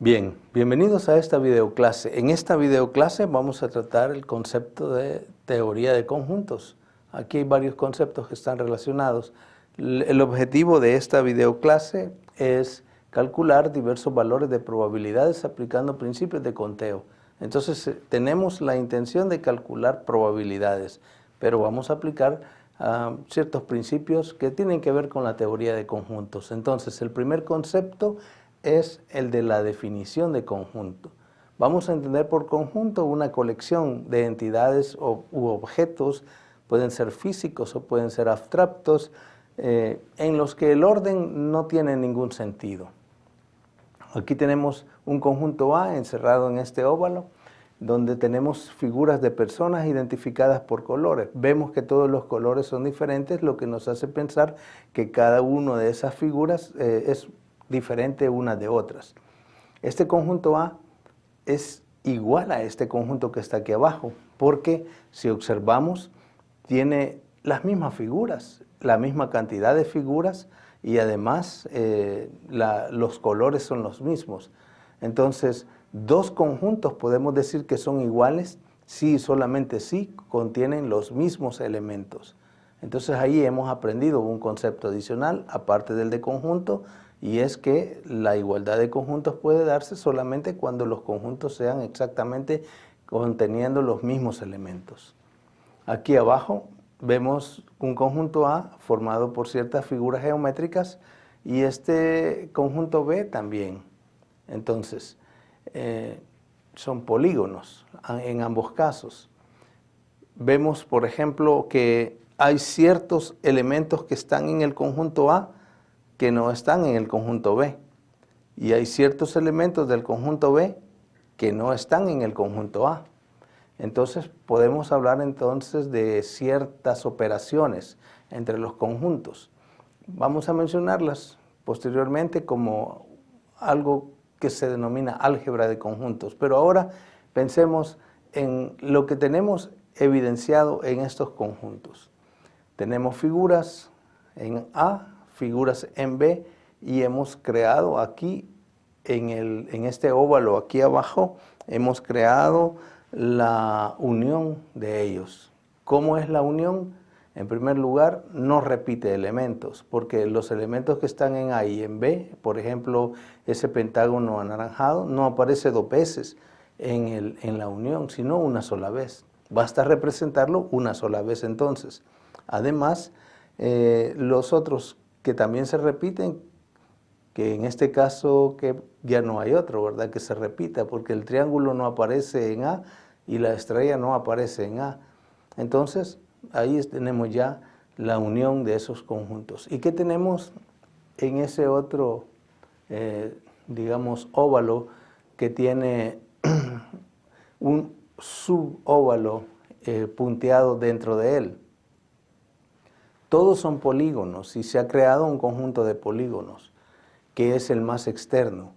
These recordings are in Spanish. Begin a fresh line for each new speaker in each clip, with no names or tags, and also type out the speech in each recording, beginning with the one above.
Bien, bienvenidos a esta videoclase. En esta videoclase vamos a tratar el concepto de teoría de conjuntos. Aquí hay varios conceptos que están relacionados. El objetivo de esta videoclase es calcular diversos valores de probabilidades aplicando principios de conteo. Entonces tenemos la intención de calcular probabilidades, pero vamos a aplicar ciertos principios que tienen que ver con la teoría de conjuntos. Entonces el primer concepto es el de la definición de conjunto. Vamos a entender por conjunto una colección de entidades u objetos, pueden ser físicos o pueden ser abstractos, en los que el orden no tiene ningún sentido. Aquí tenemos un conjunto A encerrado en este óvalo, donde tenemos figuras de personas identificadas por colores. Vemos que todos los colores son diferentes, lo que nos hace pensar que cada una de esas figuras es diferente unas de otras. Este conjunto A es igual a este conjunto que está aquí abajo, porque si observamos, tiene las mismas figuras, la misma cantidad de figuras y además los colores son los mismos. Entonces, dos conjuntos podemos decir que son iguales si solamente si contienen los mismos elementos. Entonces ahí hemos aprendido un concepto adicional, aparte del de conjunto, y es que la igualdad de conjuntos puede darse solamente cuando los conjuntos sean exactamente conteniendo los mismos elementos. Aquí abajo vemos un conjunto A formado por ciertas figuras geométricas y este conjunto B también. Entonces, son polígonos en ambos casos. Vemos, por ejemplo, que hay ciertos elementos que están en el conjunto A que no están en el conjunto B. Y hay ciertos elementos del conjunto B que no están en el conjunto A. Entonces podemos hablar entonces de ciertas operaciones entre los conjuntos. Vamos a mencionarlas posteriormente como algo que se denomina álgebra de conjuntos. Pero ahora pensemos en lo que tenemos evidenciado en estos conjuntos. Tenemos figuras en A, figuras en B, y hemos creado aquí, en este óvalo aquí abajo, hemos creado la unión de ellos. ¿Cómo es la unión? En primer lugar, no repite elementos, porque los elementos que están en A y en B, por ejemplo, ese pentágono anaranjado, no aparece dos veces en la unión, sino una sola vez. Basta representarlo una sola vez entonces. Además, los otros que también se repiten, que en este caso que ya no hay otro, ¿verdad?, que se repita, porque el triángulo no aparece en A y la estrella no aparece en A. Entonces, ahí tenemos ya la unión de esos conjuntos. ¿Y qué tenemos en ese otro, digamos, óvalo que tiene un subóvalo punteado dentro de él? Todos son polígonos y se ha creado un conjunto de polígonos, que es el más externo.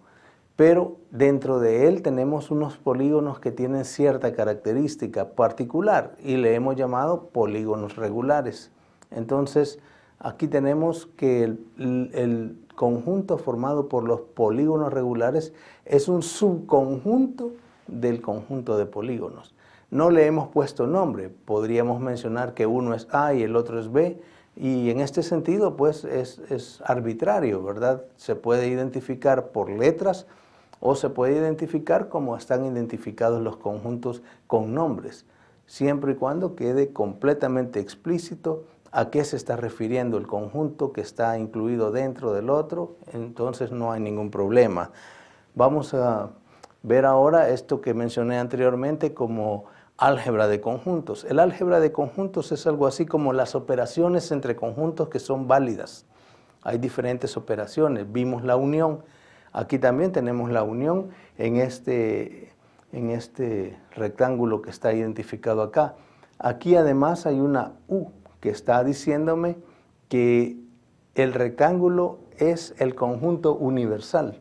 Pero dentro de él tenemos unos polígonos que tienen cierta característica particular y le hemos llamado polígonos regulares. Entonces, aquí tenemos que el conjunto formado por los polígonos regulares es un subconjunto del conjunto de polígonos. No le hemos puesto nombre, podríamos mencionar que uno es A y el otro es B, y en este sentido pues es arbitrario, ¿verdad? Se puede identificar por letras o se puede identificar como están identificados los conjuntos con nombres, siempre y cuando quede completamente explícito a qué se está refiriendo el conjunto que está incluido dentro del otro, entonces no hay ningún problema. Vamos a ver ahora esto que mencioné anteriormente como álgebra de conjuntos. El álgebra de conjuntos es algo así como las operaciones entre conjuntos que son válidas. Hay diferentes operaciones. Vimos la unión. Aquí también tenemos la unión en este rectángulo que está identificado acá. Aquí además hay una U que está diciéndome que el rectángulo es el conjunto universal.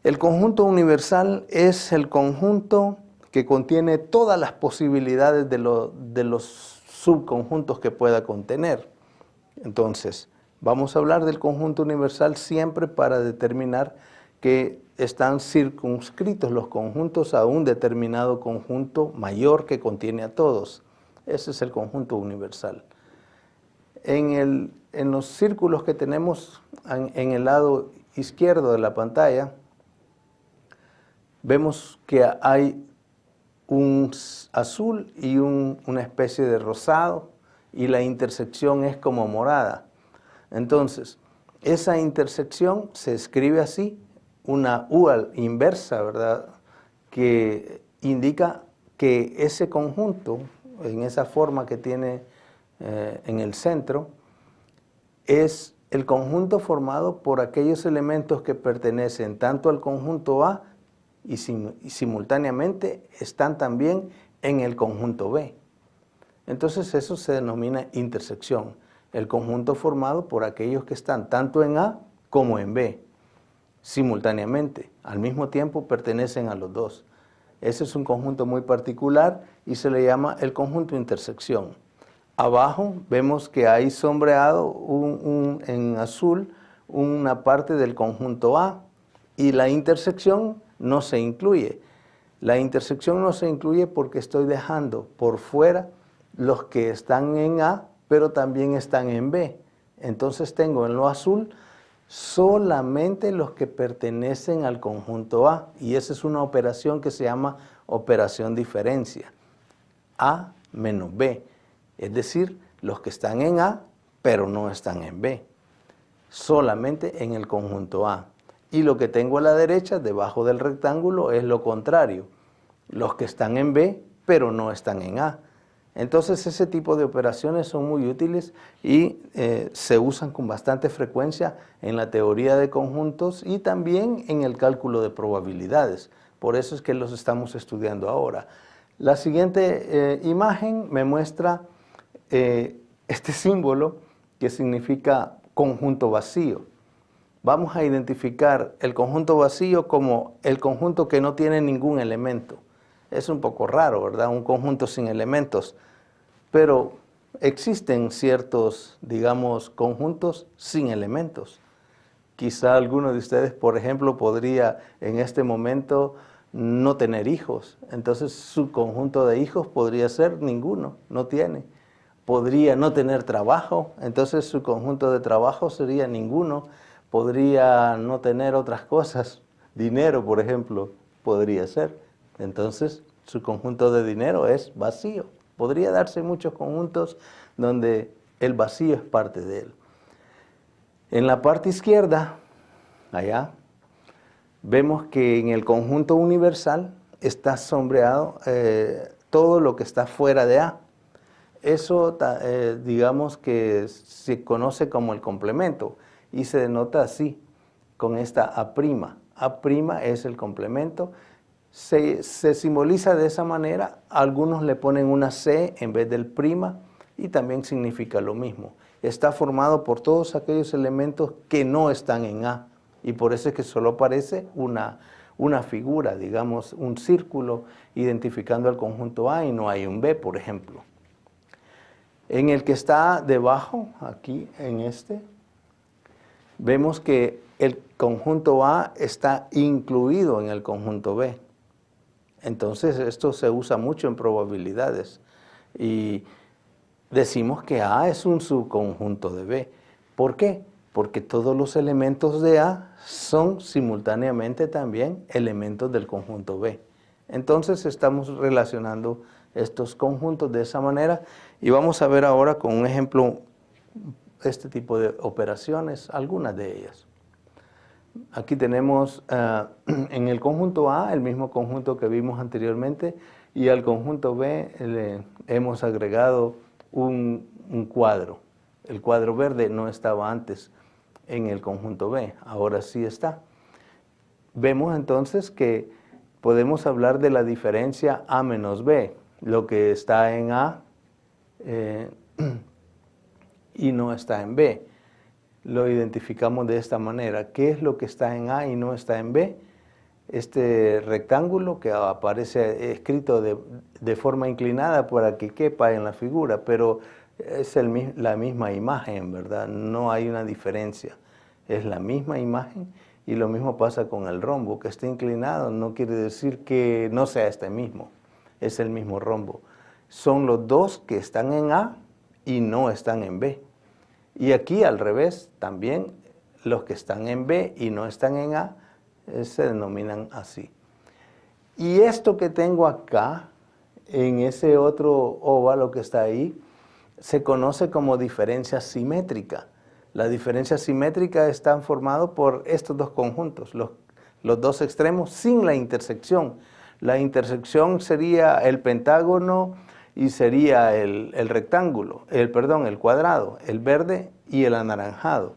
El conjunto universal es el conjunto que contiene todas las posibilidades de los subconjuntos que pueda contener. Entonces, vamos a hablar del conjunto universal siempre para determinar que están circunscritos los conjuntos a un determinado conjunto mayor que contiene a todos. Ese es el conjunto universal. En los círculos que tenemos en el lado izquierdo de la pantalla, vemos que hay un azul y una especie de rosado, y la intersección es como morada. Entonces, esa intersección se escribe así, una U inversa, ¿verdad?, que indica que ese conjunto, en esa forma que tiene en el centro, es el conjunto formado por aquellos elementos que pertenecen tanto al conjunto A y simultáneamente están también en el conjunto B. Entonces eso se denomina intersección, el conjunto formado por aquellos que están tanto en A como en B, simultáneamente, al mismo tiempo pertenecen a los dos. Ese es un conjunto muy particular y se le llama el conjunto intersección. Abajo vemos que hay sombreado en azul una parte del conjunto A y la intersección no se incluye. La intersección no se incluye porque estoy dejando por fuera los que están en A, pero también están en B. Entonces tengo en lo azul solamente los que pertenecen al conjunto A, y esa es una operación que se llama operación diferencia. A menos B, es decir, los que están en A, pero no están en B, solamente en el conjunto A. Y lo que tengo a la derecha, debajo del rectángulo, es lo contrario, los que están en B, pero no están en A. Entonces ese tipo de operaciones son muy útiles y se usan con bastante frecuencia en la teoría de conjuntos y también en el cálculo de probabilidades. Por eso es que los estamos estudiando ahora. La siguiente imagen me muestra este símbolo que significa conjunto vacío. Vamos a identificar el conjunto vacío como el conjunto que no tiene ningún elemento. Es un poco raro, ¿verdad? Un conjunto sin elementos. Pero existen ciertos, digamos, conjuntos sin elementos. Quizá alguno de ustedes, por ejemplo, podría en este momento no tener hijos. Entonces su conjunto de hijos podría ser ninguno, no tiene. Podría no tener trabajo, entonces su conjunto de trabajo sería ninguno. Podría no tener otras cosas, dinero, por ejemplo, podría ser. Entonces su conjunto de dinero es vacío. Podría darse muchos conjuntos donde el vacío es parte de él. En la parte izquierda, allá, vemos que en el conjunto universal está sombreado todo lo que está fuera de A. Eso, digamos que se conoce como el complemento y se denota así, con esta A'. A' es el complemento. Se simboliza de esa manera, algunos le ponen una C en vez del prima y también significa lo mismo. Está formado por todos aquellos elementos que no están en A y por eso es que solo aparece una figura, digamos un círculo identificando el conjunto A y no hay un B, por ejemplo. En el que está debajo, aquí en este, vemos que el conjunto A está incluido en el conjunto B. Entonces esto se usa mucho en probabilidades y decimos que A es un subconjunto de B. ¿Por qué? Porque todos los elementos de A son simultáneamente también elementos del conjunto B. Entonces estamos relacionando estos conjuntos de esa manera y vamos a ver ahora con un ejemplo este tipo de operaciones, algunas de ellas. Aquí tenemos en el conjunto A el mismo conjunto que vimos anteriormente y al conjunto B le hemos agregado un cuadro. El cuadro verde no estaba antes en el conjunto B, ahora sí está. Vemos entonces que podemos hablar de la diferencia A menos B, lo que está en A y no está en B. Lo identificamos de esta manera. ¿Qué es lo que está en A y no está en B? Este rectángulo que aparece escrito de forma inclinada para que quepa en la figura, pero es la misma imagen, ¿verdad? No hay una diferencia. Es la misma imagen Y lo mismo pasa con el rombo, que esté inclinado no quiere decir que no sea este mismo, es el mismo rombo. Son los dos que están en A y no están en B. Y aquí al revés, también los que están en B y no están en A se denominan así. Y esto que tengo acá, en ese otro óvalo que está ahí, se conoce como diferencia simétrica. La diferencia simétrica está formada por estos dos conjuntos, los dos extremos sin la intersección. La intersección sería el pentágono y sería el rectángulo, el cuadrado, el verde y el anaranjado.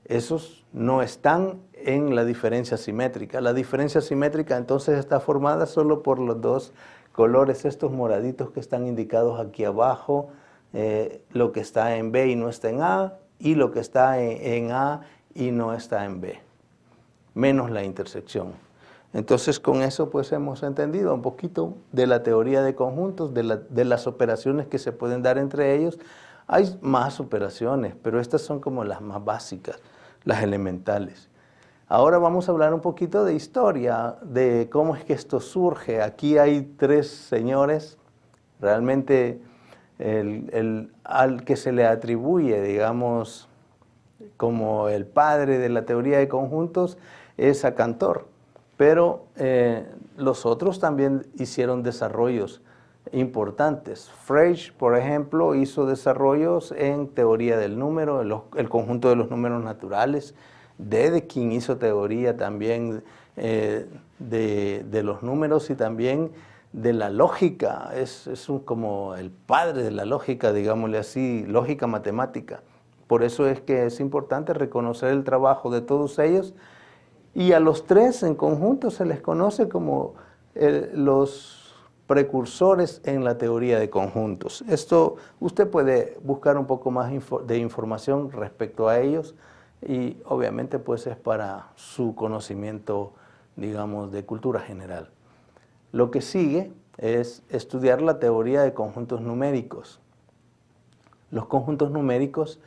Esos no están en la diferencia simétrica. La diferencia simétrica entonces está formada solo por los dos colores, estos moraditos que están indicados aquí abajo, lo que está en B y no está en A, y lo que está en A y no está en B, menos la intersección. Entonces con eso pues hemos entendido un poquito de la teoría de conjuntos, de las operaciones que se pueden dar entre ellos. Hay más operaciones, pero estas son como las más básicas, las elementales. Ahora vamos a hablar un poquito de historia, de cómo es que esto surge. Aquí hay tres señores, realmente al que se le atribuye, digamos, como el padre de la teoría de conjuntos es a Cantor, pero los otros también hicieron desarrollos importantes. Frege, por ejemplo, hizo desarrollos en teoría del número, el conjunto de los números naturales. Dedekind hizo teoría también de los números y también de la lógica, es como el padre de la lógica, digámosle así, lógica matemática. Por eso es que es importante reconocer el trabajo de todos ellos, y a los tres en conjunto se les conoce como los precursores en la teoría de conjuntos. Esto usted puede buscar un poco más de información respecto a ellos, y obviamente pues es para su conocimiento, digamos, de cultura general. Lo que sigue es estudiar la teoría de conjuntos numéricos. Los conjuntos numéricos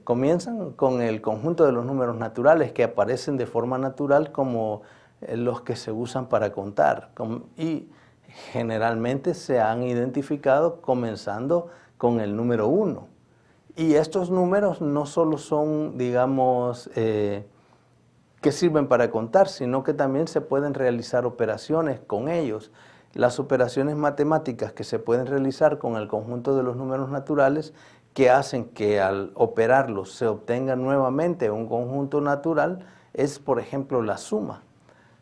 comienzan con el conjunto de los números naturales, que aparecen de forma natural como los que se usan para contar, y generalmente se han identificado comenzando con el número 1. Y estos números no solo son, digamos, que sirven para contar, sino que también se pueden realizar operaciones con ellos. Las operaciones matemáticas que se pueden realizar con el conjunto de los números naturales, que hacen que al operarlos se obtenga nuevamente un conjunto natural, es por ejemplo la suma.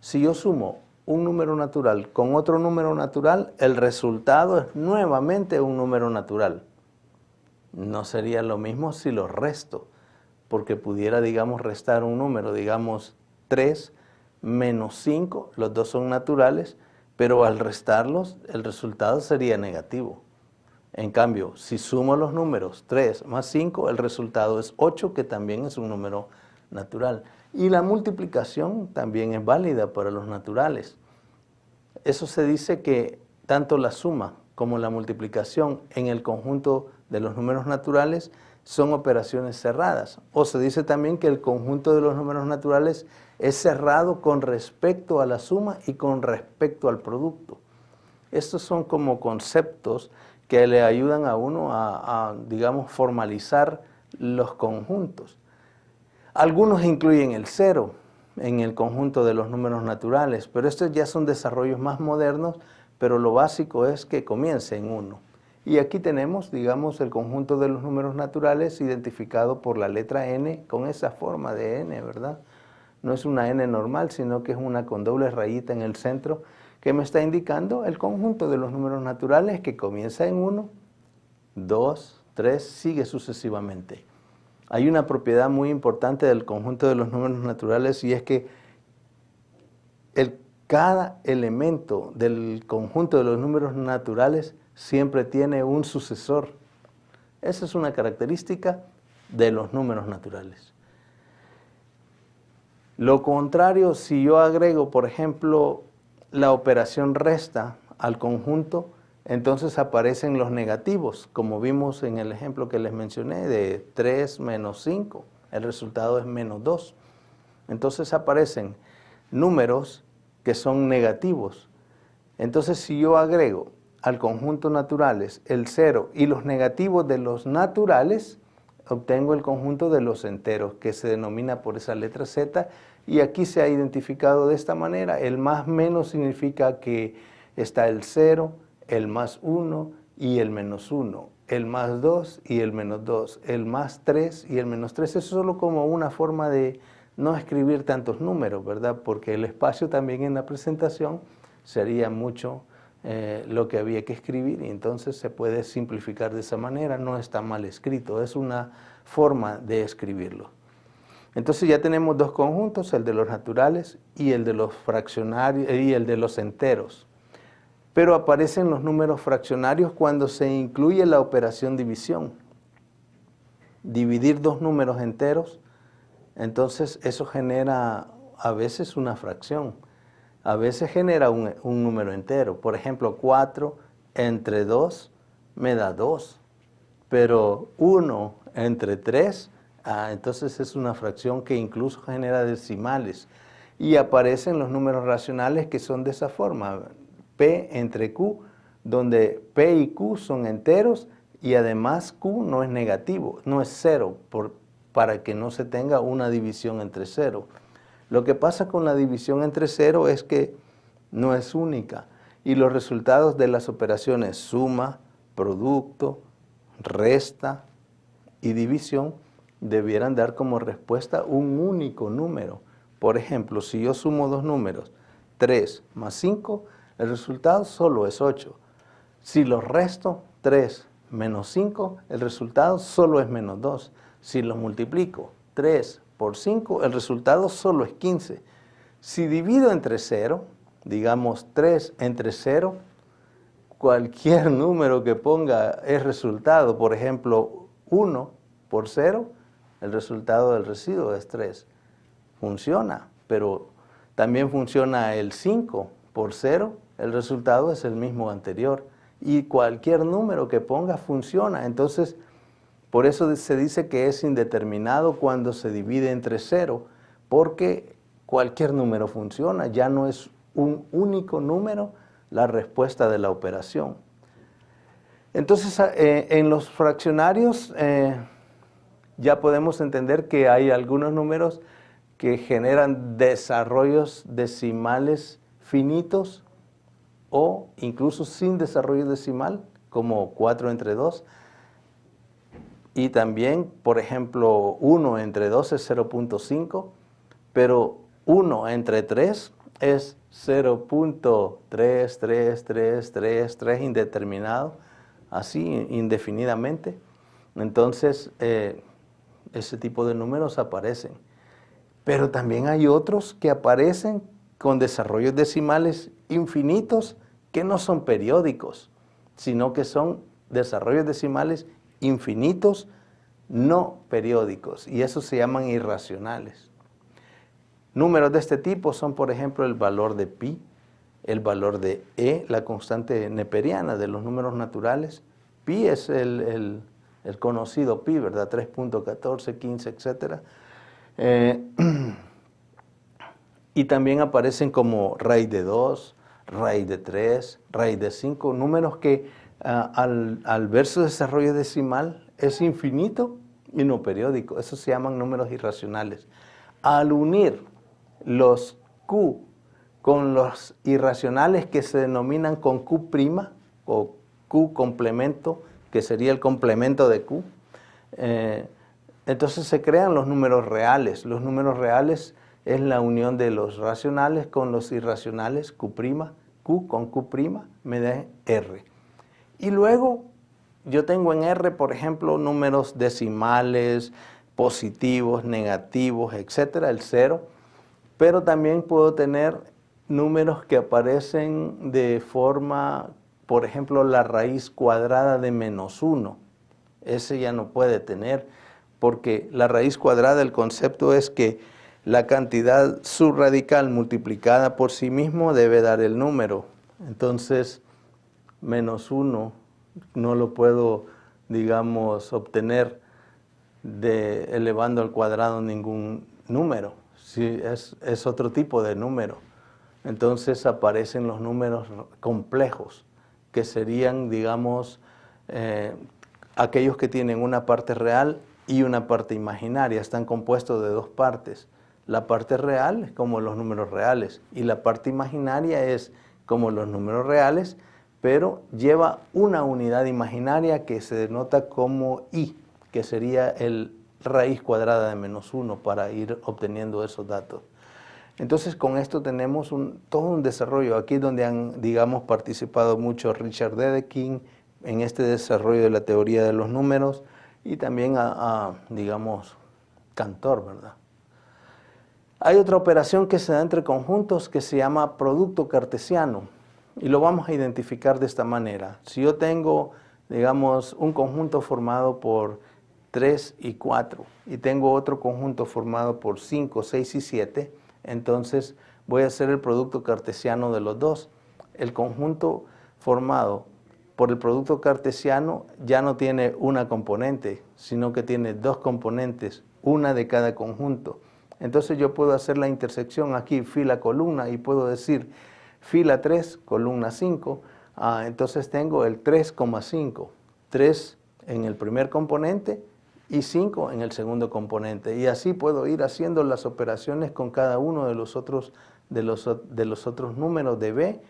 Si yo sumo un número natural con otro número natural, el resultado es nuevamente un número natural. No sería lo mismo si los resto, porque pudiera, digamos, restar un número, digamos 3 menos 5, los dos son naturales, pero al restarlos el resultado sería negativo. En cambio, si sumo los números 3 más 5, el resultado es 8, que también es un número natural. Y la multiplicación también es válida para los naturales. Eso se dice que tanto la suma como la multiplicación en el conjunto de los números naturales son operaciones cerradas. O se dice también que el conjunto de los números naturales es cerrado con respecto a la suma y con respecto al producto. Estos son como conceptos que le ayudan a uno a digamos, formalizar los conjuntos. Algunos incluyen el 0 en el conjunto de los números naturales, pero estos ya son desarrollos más modernos, pero lo básico es que comience en 1. Y aquí tenemos, digamos, el conjunto de los números naturales identificado por la letra n, con esa forma de n, ¿verdad? No es una n normal, sino que es una con doble rayita en el centro, que me está indicando el conjunto de los números naturales, que comienza en 1, 2, 3, sigue sucesivamente. Hay una propiedad muy importante del conjunto de los números naturales, y es que cada elemento del conjunto de los números naturales siempre tiene un sucesor. Esa es una característica de los números naturales. Lo contrario, si yo agrego, por ejemplo, la operación resta al conjunto, entonces aparecen los negativos, como vimos en el ejemplo que les mencioné de 3 menos 5. El resultado es menos 2. Entonces aparecen números que son negativos. Entonces si yo agrego al conjunto naturales el 0 y los negativos de los naturales, obtengo el conjunto de los enteros, que se denomina por esa letra Z, y aquí se ha identificado de esta manera. El más menos significa que está el 0, el más 1 y el menos 1, el más 2 y el menos 2, el más 3 y el menos 3. Eso es solo como una forma de no escribir tantos números, ¿verdad? Porque el espacio también en la presentación sería mucho lo que había que escribir, y entonces se puede simplificar de esa manera. No está mal escrito, es una forma de escribirlo. Entonces ya tenemos dos conjuntos, el de los naturales y el de los fraccionarios y el de los enteros. Pero aparecen los números fraccionarios cuando se incluye la operación división. Dividir dos números enteros, entonces eso genera a veces una fracción. A veces genera un número entero. Por ejemplo, 4 entre 2 me da 2. Pero 1 entre 3, entonces es una fracción que incluso genera decimales. Y aparecen los números racionales que son de esa forma. P entre Q, donde P y Q son enteros y además Q no es negativo, no es 0, para que no se tenga una división entre 0. Lo que pasa con la división entre 0 es que no es única y los resultados de las operaciones suma, producto, resta y división debieran dar como respuesta un único número. Por ejemplo, si yo sumo dos números, 3 más 5, el resultado solo es 8. Si los resto, 3 menos 5, el resultado solo es menos 2. Si los multiplico, 3 por 5, el resultado solo es 15. Si divido entre 0, digamos 3 entre 0, cualquier número que ponga es resultado. Por ejemplo, 1 por 0, el resultado del residuo es 3. Funciona, pero también funciona el 5 por 0, el resultado es el mismo anterior. Y cualquier número que ponga funciona. Entonces, por eso se dice que es indeterminado cuando se divide entre 0, porque cualquier número funciona, ya no es un único número la respuesta de la operación. Entonces, en los fraccionarios ya podemos entender que hay algunos números que generan desarrollos decimales finitos o incluso sin desarrollo decimal, como 4 entre 2. Y también, por ejemplo, 1 entre 2 es 0.5, pero 1 entre 3 es 0.3333 indeterminado, así indefinidamente. Entonces, ese tipo de números aparecen. Pero también hay otros que aparecen con desarrollos decimales infinitos que no son periódicos, sino que son desarrollos decimales infinitos no periódicos, y esos se llaman irracionales. Números de este tipo son, por ejemplo, el valor de pi, el valor de e, la constante neperiana de los números naturales. Pi es el conocido pi, ¿verdad? 3.14, 15, etc. Y también aparecen como raíz de 2, raíz de 3, raíz de 5, números que al ver su desarrollo decimal es infinito y no periódico. Esos se llaman números irracionales. Al unir los Q con los irracionales que se denominan con Q' o Q complemento, que sería el complemento de Q, entonces se crean los números reales. Los números reales es la unión de los racionales con los irracionales, Q', Q con Q' me da R. Y luego yo tengo en R, por ejemplo, números decimales, positivos, negativos, etcétera, el 0, pero también puedo tener números que aparecen de forma, por ejemplo, la raíz cuadrada de menos 1. Ese ya no puede tener, porque la raíz cuadrada, el concepto es que la cantidad subradical multiplicada por sí mismo debe dar el número. Entonces, menos 1 no lo puedo, digamos, obtener elevando al cuadrado ningún número, sí, es otro tipo de número. Entonces aparecen los números complejos, que serían, digamos, aquellos que tienen una parte real y una parte imaginaria. Están compuestos de dos partes. La parte real es como los números reales y la parte imaginaria es como los números reales, pero lleva una unidad imaginaria que se denota como i, que sería el raíz cuadrada de -1 para ir obteniendo esos datos. Entonces con esto tenemos todo un desarrollo. Aquí donde han, digamos, participado mucho Richard Dedekind en este desarrollo de la teoría de los números y también digamos, Cantor, ¿verdad? Hay otra operación que se da entre conjuntos que se llama producto cartesiano y lo vamos a identificar de esta manera. Si yo tengo, digamos, un conjunto formado por 3 y 4 y tengo otro conjunto formado por 5, 6 y 7, entonces voy a hacer el producto cartesiano de los dos. El conjunto formado por el producto cartesiano ya no tiene una componente, sino que tiene dos componentes, una de cada conjunto. Entonces yo puedo hacer la intersección aquí, fila-columna, y puedo decir fila 3, columna 5. Entonces tengo el 3,5, 3 en el primer componente y 5 en el segundo componente. Y así puedo ir haciendo las operaciones con cada uno de los otros números de B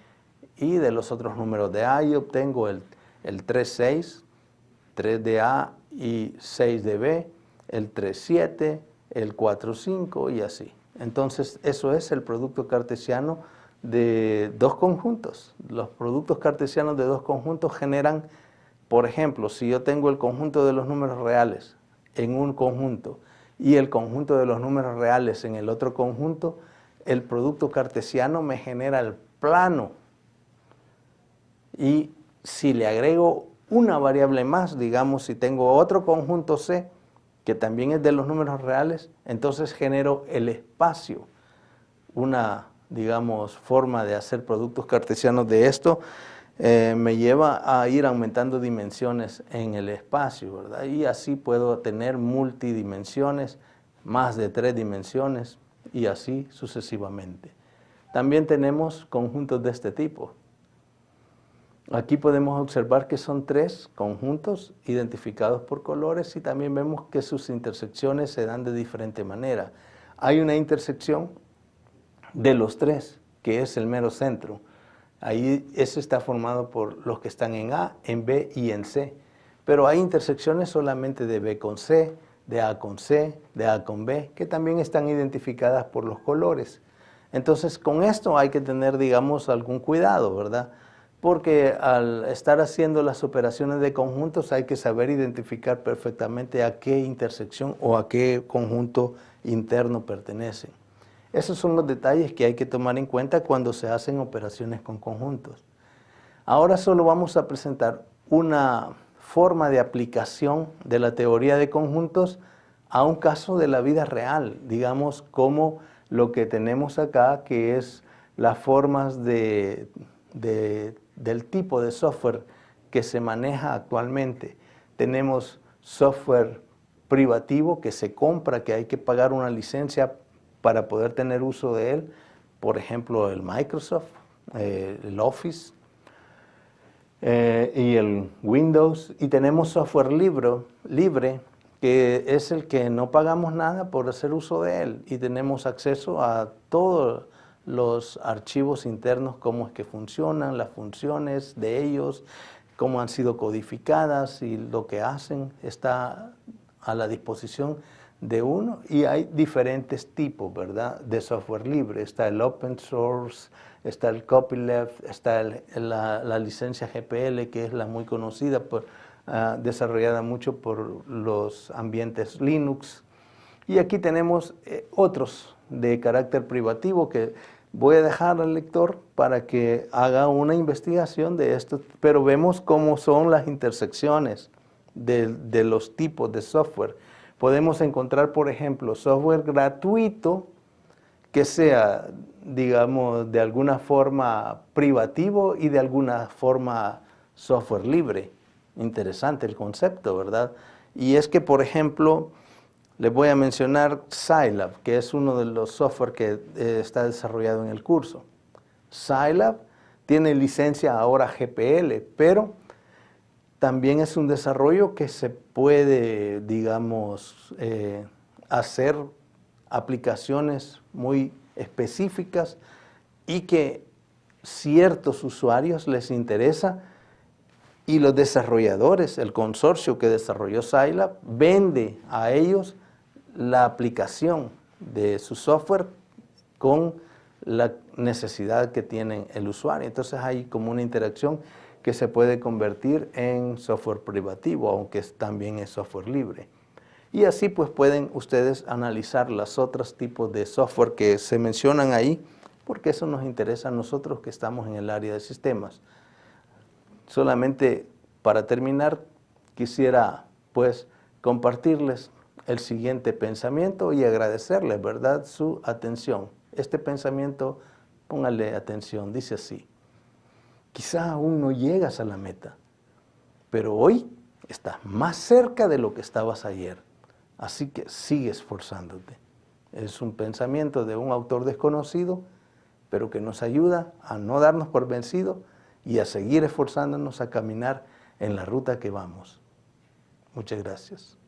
y de los otros números de A, y obtengo el 3,6, 3 de A y 6 de B, el 3,7, el 4,5 y así. Entonces eso es el producto cartesiano de dos conjuntos. Los productos cartesianos de dos conjuntos generan, por ejemplo, si yo tengo el conjunto de los números reales en un conjunto y el conjunto de los números reales en el otro conjunto, el producto cartesiano me genera el plano. Y si le agrego una variable más, digamos, si tengo otro conjunto C, que también es de los números reales, entonces genero el espacio. Una, digamos, forma de hacer productos cartesianos de esto me lleva a ir aumentando dimensiones en el espacio, ¿verdad? Y así puedo tener multidimensiones, más de 3 dimensiones, y así sucesivamente. También tenemos conjuntos de este tipo. Aquí podemos observar que son 3 conjuntos identificados por colores y también vemos que sus intersecciones se dan de diferente manera. Hay una intersección de los 3, que es el mero centro. Ahí ese está formado por los que están en A, en B y en C. Pero hay intersecciones solamente de B con C, de A con C, de A con B, que también están identificadas por los colores. Entonces con esto hay que tener, digamos, algún cuidado, ¿verdad? Porque al estar haciendo las operaciones de conjuntos hay que saber identificar perfectamente a qué intersección o a qué conjunto interno pertenecen. Esos son los detalles que hay que tomar en cuenta cuando se hacen operaciones con conjuntos. Ahora solo vamos a presentar una forma de aplicación de la teoría de conjuntos a un caso de la vida real, digamos como lo que tenemos acá, que es las formas del tipo de software que se maneja actualmente. Tenemos software privativo que se compra, que hay que pagar una licencia para poder tener uso de él, por ejemplo el Microsoft, el Office y el Windows, y tenemos software libre, que es el que no pagamos nada por hacer uso de él, y tenemos acceso a todos los archivos internos, cómo es que funcionan, las funciones de ellos, cómo han sido codificadas y lo que hacen está a la disposición de uno, y hay diferentes tipos, ¿verdad?, de software libre. Está el open source, está el copyleft, está la licencia GPL, que es la muy conocida, desarrollada mucho por los ambientes Linux. Y aquí tenemos otros de carácter privativo que voy a dejar al lector para que haga una investigación de esto, pero vemos cómo son las intersecciones de los tipos de software. Podemos encontrar, por ejemplo, software gratuito que sea, digamos, de alguna forma privativo y de alguna forma software libre. Interesante el concepto, ¿verdad? Y es que, por ejemplo, Les voy a mencionar Scilab, que es uno de los software que está desarrollado en el curso. Scilab tiene licencia ahora GPL, pero también es un desarrollo que se puede, digamos, hacer aplicaciones muy específicas y que ciertos usuarios les interesa, y los desarrolladores, el consorcio que desarrolló Scilab, vende a ellos la aplicación de su software con la necesidad que tiene el usuario. Entonces hay como una interacción que se puede convertir en software privativo, aunque también es software libre. Y así pues pueden ustedes analizar los otros tipos de software que se mencionan ahí, porque eso nos interesa a nosotros que estamos en el área de sistemas. Solamente para terminar, quisiera pues compartirles el siguiente pensamiento y agradecerles, ¿verdad?, su atención. Este pensamiento, póngale atención, dice así: quizá aún no llegas a la meta, pero hoy estás más cerca de lo que estabas ayer, así que sigue esforzándote. Es un pensamiento de un autor desconocido, pero que nos ayuda a no darnos por vencidos y a seguir esforzándonos a caminar en la ruta que vamos. Muchas gracias.